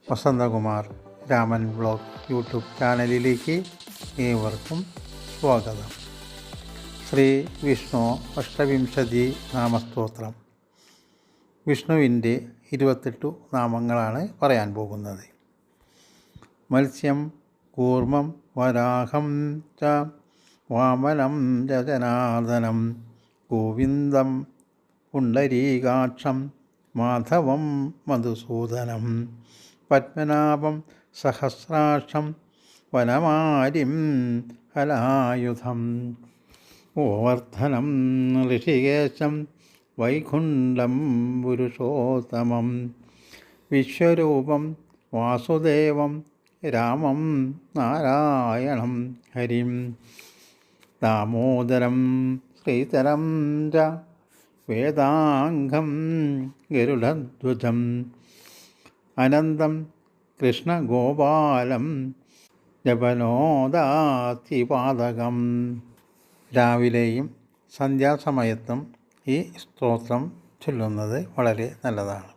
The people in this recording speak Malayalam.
വസന്തകുമാർ രാമൻ വ്ളോഗ് യൂട്യൂബ് ചാനലിലേക്ക് ഏവർക്കും സ്വാഗതം. ശ്രീ വിഷ്ണു അഷ്ടവിംശതി നാമസ്തോത്രം. വിഷ്ണുവിൻ്റെ 28 നാമങ്ങളാണ് പറയാൻ പോകുന്നത്. മത്സ്യം, കൂർമ്മം, വരാഹം ച വാമനം ജനാർദ്ദനം, ഗോവിന്ദം പുണ്ടരീകാക്ഷം, മാധവം മധുസൂദനം, പത്മനാഭം സഹസ്രാക്ഷം, വനമാലിം ഹലായുധം, ഗോവർദ്ധനം ഋഷികേശം, വൈകുണ്ഠം പുരുഷോത്തമം, വിശ്വരൂപം വാസുദേവം, രാമം നാരായണം ഹരിം, ദാമോദരം ശ്രീധരം ച വേദാംഗം ഗരുഡധ്വജം, അനന്തം കൃഷ്ണഗോപാലം ജപനോദാതിപാദകം. രാവിലെയും സന്ധ്യാസമയത്തും ഈ സ്തോത്രം ചൊല്ലുന്നത് വളരെ നല്ലതാണ്.